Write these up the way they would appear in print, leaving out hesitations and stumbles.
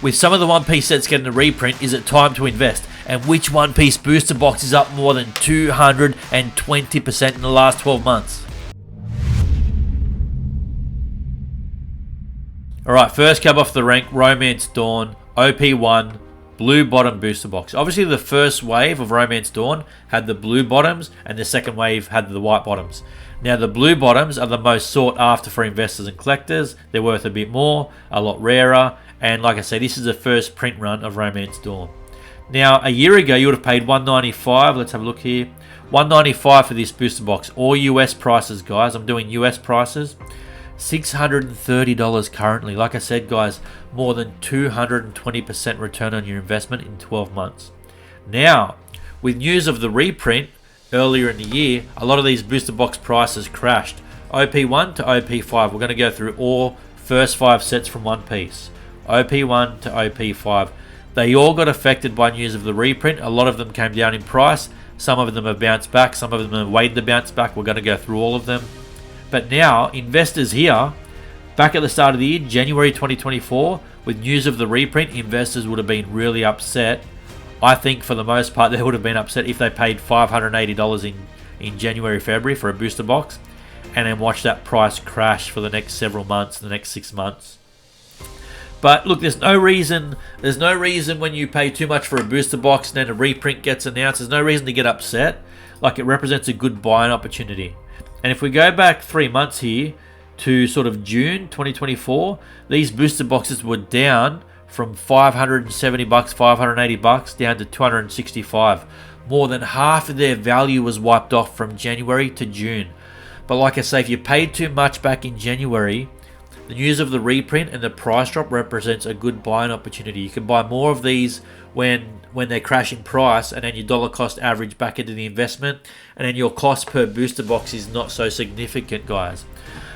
With some of the One Piece sets getting a reprint, is it time to invest? And which One Piece booster box is up more than 220% in the last 12 months? Alright, first cab off the rank, Romance Dawn, OP1, blue bottom booster box. Obviously the first wave of Romance Dawn had the blue bottoms and the second wave had the white bottoms. Now the blue bottoms are the most sought after for investors and collectors. They're worth a bit more, a lot rarer, and like I say, this is the first print run of Romance Dawn. Now a year ago you would have paid $195, let's have a look here. $195 for this booster box, all US prices guys, I'm doing US prices. $630 currently. Like I said guys, more than 220% return on your investment in 12 months. Now, with news of the reprint earlier in the year, a lot of these booster box prices crashed. OP1 to OP5. We're going to go through all first 5 sets from One Piece. OP1 to OP5. They all got affected by news of the reprint. A lot of them came down in price. Some of them have bounced back. Some of them have waited to bounce back. We're going to go through all of them. But now, investors here, back at the start of the year, January 2024, with news of the reprint, investors would have been really upset. I think for the most part, they would have been upset if they paid $580 in January, February for a booster box, and then watch that price crash for the next several months, the next 6 months. But look, there's no reason when you pay too much for a booster box and then a reprint gets announced, there's no reason to get upset. Like, it represents a good buying opportunity. And if we go back 3 months here to sort of June 2024, these booster boxes were down from $570, $580 down to $265. More than half of their value was wiped off from January to June. But like I say, if you paid too much back in January, the news of the reprint and the price drop represents a good buying opportunity. You can buy more of these when they crash in price, and then your dollar cost average back into the investment, and then your cost per booster box is not so significant, guys.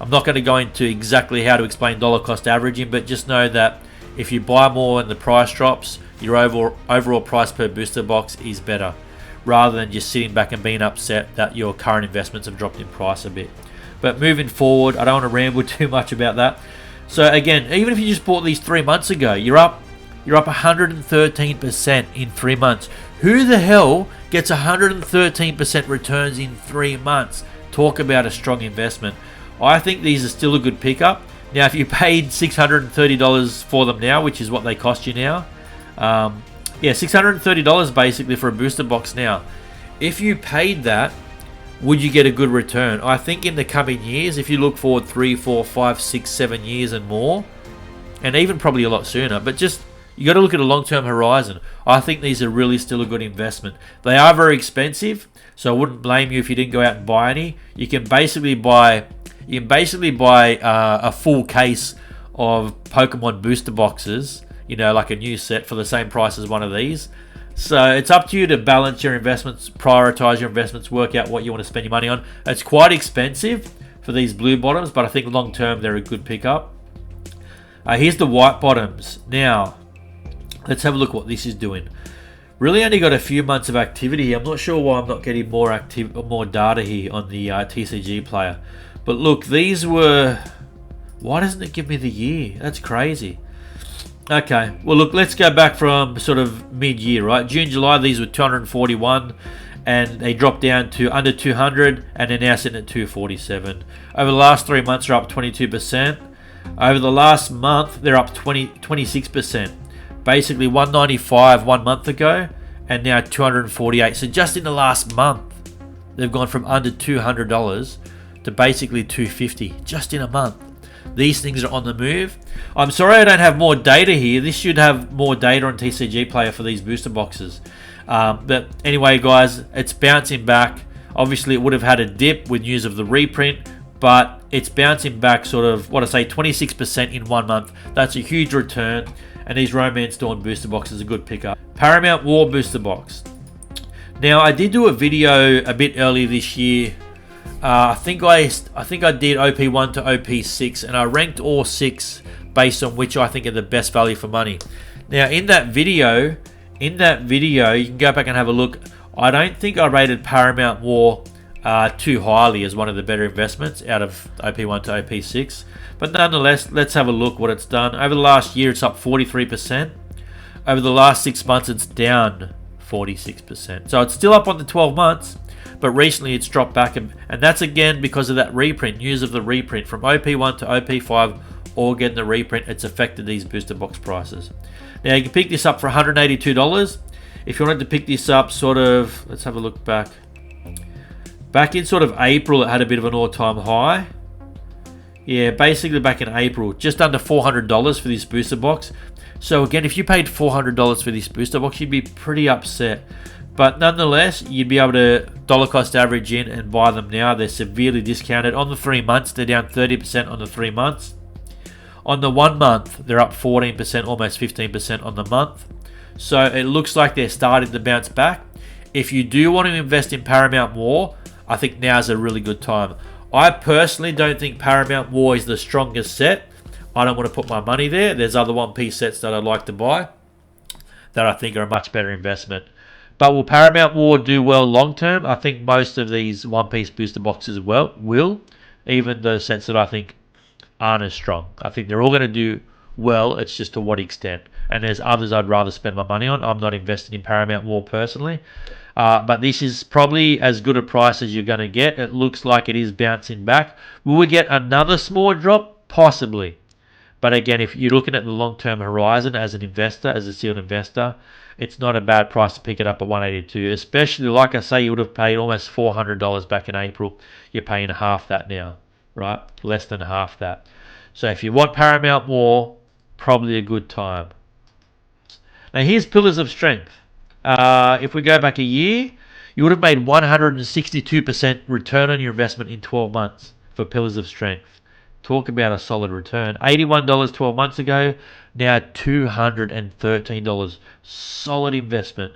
I'm not going to go into exactly how to explain dollar cost averaging, but just know that if you buy more and the price drops, your overall price per booster box is better, rather than just sitting back and being upset that your current investments have dropped in price a bit. But moving forward, I don't want to ramble too much about that. So again, even if you just bought these 3 months ago, you're up 113% in 3 months. Who the hell gets 113% returns in 3 months? Talk about a strong investment. I think these are still a good pickup. Now, if you paid $630 for them now, which is what they cost you now, $630 basically for a booster box now. If you paid that, would you get a good return? I think in the coming years, if you look forward 3, 4, 5, 6, 7 years and more, and even probably a lot sooner, but just you got to look at a long-term horizon. I think these are really still a good investment. They are very expensive, so I wouldn't blame you if you didn't go out and buy any. You can basically buy a full case of Pokemon booster boxes, like a new set for the same price as one of these. So it's up to you to balance your investments, prioritize your investments, work out what you want to spend your money on. It's quite expensive for these blue bottoms, but I think long-term they're a good pickup. Here's the white bottoms. Now, let's have a look what this is doing. Really only got a few months of activity. I'm not sure why I'm not getting more data here on the TCG player. But look, these were... Why doesn't it give me the year? That's crazy. Okay, well look, let's go back from sort of mid-year, right? June, July, these were 241, and they dropped down to under 200, and they're now sitting at 247. Over the last 3 months, they're up 22%. Over the last month, they're up 26%. Basically 195 1 month ago, and now 248. So just in the last month, they've gone from under $200 to basically $250, just in a month. These things are on the move. I'm sorry I don't have more data here. This should have more data on TCG Player for these booster boxes. But anyway, guys, it's bouncing back. Obviously, it would have had a dip with news of the reprint, but it's bouncing back sort of, 26% in 1 month. That's a huge return, and these Romance Dawn booster boxes are a good pickup. Paramount War booster box. Now, I did do a video a bit earlier this year. I think I did OP1 to OP6, and I ranked all 6 based on which I think are the best value for money. Now, in that video, you can go back and have a look. I don't think I rated Paramount War too highly as one of the better investments out of OP1 to OP6. But nonetheless, let's have a look what it's done. Over the last year, it's up 43%. Over the last 6 months, it's down 46%. So it's still up on the 12 months, but recently it's dropped back. And that's again because of that reprint, news of the reprint from OP1 to OP5, all getting the reprint. It's affected these booster box prices. Now you can pick this up for $182. If you wanted to pick this up sort of, let's have a look back. Back in sort of April, it had a bit of an all-time high. Yeah, basically back in April, just under $400 for this booster box. So again, if you paid $400 for this booster box, you'd be pretty upset. But nonetheless, you'd be able to dollar cost average in and buy them now. They're severely discounted. On the 3 months, they're down 30% on the 3 months. On the 1 month, they're up 14%, almost 15% on the month. So it looks like they're starting to bounce back. If you do want to invest in Paramount War, I think now's a really good time. I personally don't think Paramount War is the strongest set. I don't want to put my money there. There's other One Piece sets that I'd like to buy that I think are a much better investment. But will Paramount War do well long term? I think most of these One Piece booster boxes will. Even the sets that I think aren't as strong. I think they're all going to do well. It's just to what extent. And there's others I'd rather spend my money on. I'm not invested in Paramount War personally. But this is probably as good a price as you're going to get. It looks like it is bouncing back. Will we get another small drop? Possibly. But again, if you're looking at the long-term horizon as an investor, as a sealed investor, it's not a bad price to pick it up at 182. Especially, like I say, you would have paid almost $400 back in April. You're paying half that now, right? Less than half that. So if you want Paramount War, probably a good time. Now here's Pillars of Strength. If we go back a year, you would have made 162% return on your investment in 12 months for Pillars of Strength. Talk about a solid return. $81 12 months ago, now $213. Solid investment.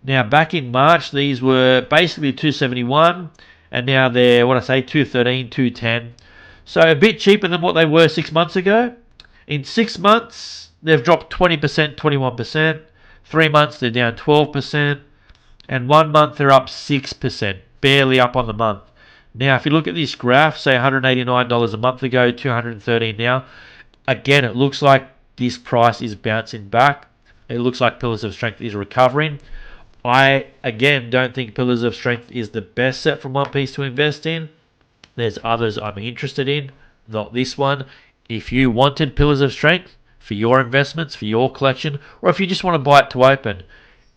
Now back in March, these were basically $271, and now they're, $213, $210. So a bit cheaper than what they were 6 months ago. In 6 months, they've dropped 20%, 21%. 3 months, they're down 12%. And 1 month, they're up 6%. Barely up on the month. Now, if you look at this graph, say $189 a month ago, $213 now. Again, it looks like this price is bouncing back. It looks like Pillars of Strength is recovering. I, again, don't think Pillars of Strength is the best set from One Piece to invest in. There's others I'm interested in, not this one. If you wanted Pillars of Strength for your investments, for your collection, or if you just want to buy it to open,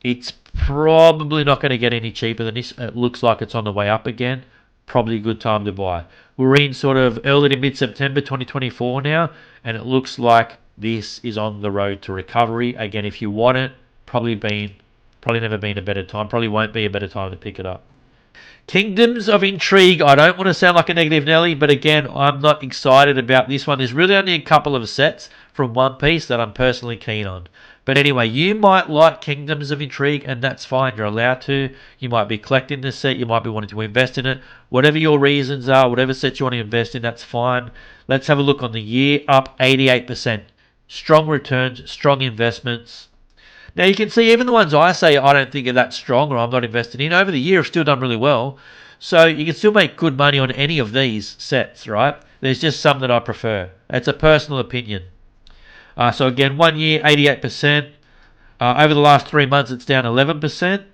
it's probably not going to get any cheaper than this. It looks like it's on the way up again. Probably a good time to buy. We're in sort of early to mid-September 2024 now, and it looks like this is on the road to recovery. Again, if you want it, probably never been a better time. Probably won't be a better time to pick it up. Kingdoms of Intrigue. I don't want to sound like a negative Nelly, but again, I'm not excited about this one. There's really only a couple of sets from One Piece that I'm personally keen on. But anyway, you might like Kingdoms of Intrigue, and that's fine. You're allowed to. You might be collecting this set. You might be wanting to invest in it. Whatever your reasons are, whatever set you want to invest in, that's fine. Let's have a look on the year. Up 88%. Strong returns, strong investments. Now you can see even the ones I say I don't think are that strong or I'm not invested in, over the year have still done really well. So you can still make good money on any of these sets, right? There's just some that I prefer. It's a personal opinion. So again, 1 year, 88%. Over the last 3 months, it's down 11%.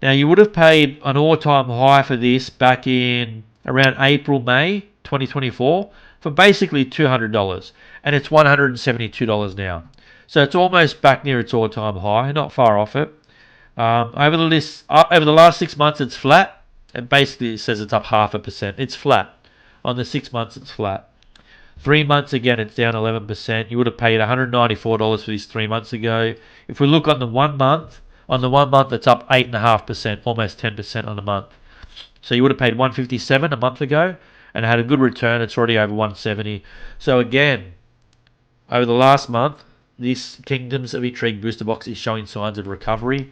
Now, you would have paid an all-time high for this back in around April, May 2024 for basically $200. And it's $172 now. So it's almost back near its all-time high, not far off it. Over the last 6 months, it's flat. And basically, it says it's up 0.5%. It's flat. On the 6 months, it's flat. 3 months again, it's down 11%. You would have paid $194 for this 3 months ago. If we look on the 1 month, it's up 8.5%, almost 10% on the month. So you would have paid $157 a month ago and had a good return. It's already over $170. So again, over the last month, this Kingdoms of Intrigue booster box is showing signs of recovery.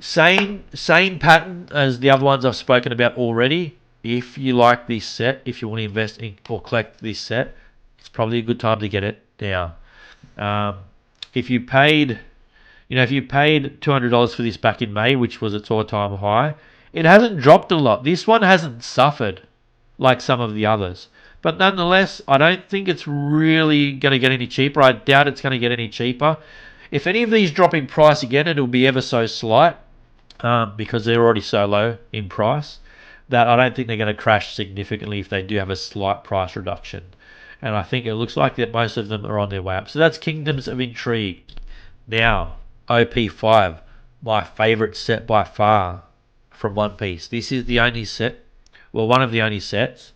Same pattern as the other ones I've spoken about already. If you like this set, if you want to invest in or collect this set, it's probably a good time to get it now. If you paid $200 for this back in May, which was its all-time high, it hasn't dropped a lot. This one hasn't suffered like some of the others. But nonetheless, I don't think it's really going to get any cheaper. I doubt it's going to get any cheaper. If any of these drop in price again, it'll be ever so slight, because they're already so low in price that I don't think they're going to crash significantly if they do have a slight price reduction. And I think it looks like that most of them are on their way up. So that's Kingdoms of Intrigue. Now, OP5, my favourite set by far from One Piece. This is the only set, well, one of the only sets.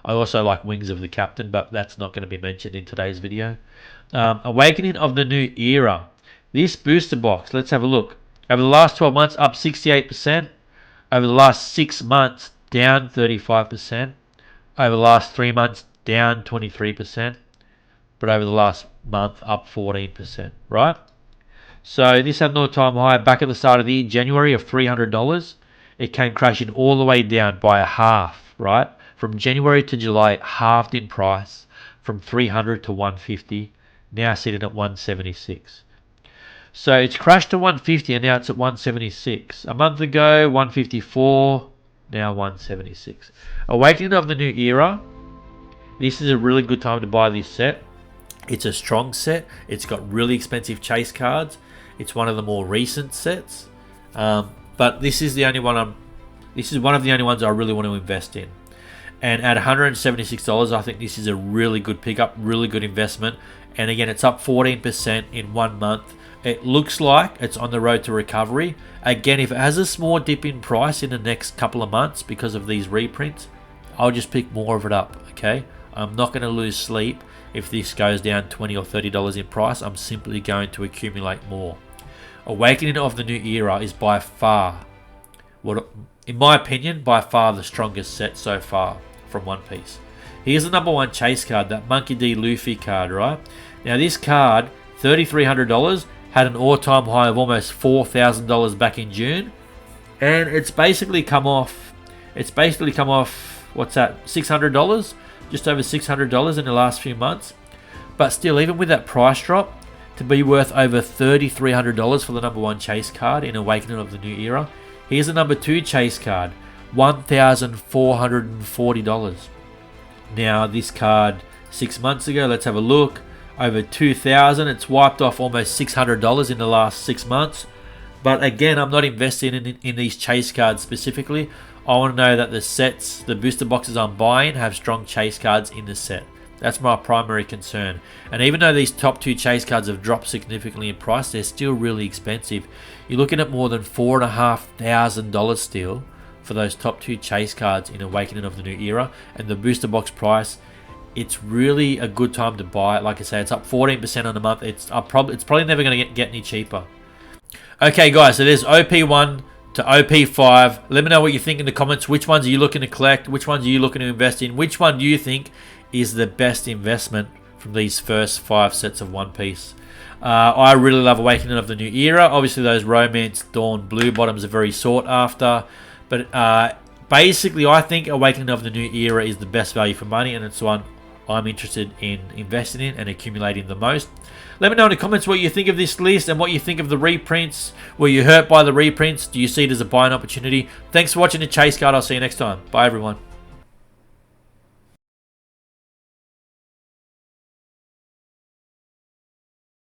I also like Wings of the Captain, but that's not going to be mentioned in today's video. Awakening of the New Era. This booster box, let's have a look. Over the last 12 months, up 68%. Over the last 6 months, down 35%. Over the last 3 months, down 23%. But over the last month, up 14%, right? So this had an all-time high back at the start of the year, January, of $300. It came crashing all the way down by a half, right? From January to July, it halved in price from 300 to 150. Now sitting at 176. So it's crashed to 150 and now it's at 176. A month ago, 154, now 176. Awakening of the New Era. This is a really good time to buy this set. It's a strong set. It's got really expensive chase cards. It's one of the more recent sets. But this is the only one this is one of the only ones I really want to invest in. And at $176, I think this is a really good pickup, really good investment. And again, it's up 14% in 1 month. It looks like it's on the road to recovery. Again, if it has a small dip in price in the next couple of months because of these reprints, I'll just pick more of it up, okay? I'm not going to lose sleep if this goes down $20 or $30 in price. I'm simply going to accumulate more. Awakening of the New Era is by far, in my opinion, by far the strongest set so far from One Piece. Here's the number 1 chase card, that Monkey D. Luffy card, right? Now this card, $3,300, had an all-time high of almost $4,000 back in June. And it's basically come off, what's that, $600? Just over $600 in the last few months. But still, even with that price drop, to be worth over $3,300 for the number 1 chase card in Awakening of the New Era. Here's the number 2 chase card, $1,440. Now this card 6 months ago, let's have a look, over $2,000. It's wiped off almost $600 in the last 6 months. But again, I'm not investing in these chase cards specifically. I want to know that the sets, the booster boxes I'm buying, have strong chase cards in the set. That's my primary concern. And even though these top 2 chase cards have dropped significantly in price, they're still really expensive. You're looking at more than $4,500 still for those top 2 chase cards in Awakening of the New Era. And the booster box price, it's really a good time to buy it. Like I say, it's up 14% on the month. It's probably never going to get any cheaper. Okay, guys, so there's OP1 to OP5. Let me know what you think in the comments. Which ones are you looking to collect? Which ones are you looking to invest in? Which one do you think is the best investment from these first 5 sets of One Piece? I really love Awakening of the New Era. Obviously, those Romance Dawn Blue Bottoms are very sought after. But basically, I think Awakening of the New Era is the best value for money, and it's the one I'm interested in investing in and accumulating the most. Let me know in the comments what you think of this list and what you think of the reprints. Were you hurt by the reprints? Do you see it as a buying opportunity? Thanks for watching the Chase Card. I'll see you next time. Bye, everyone.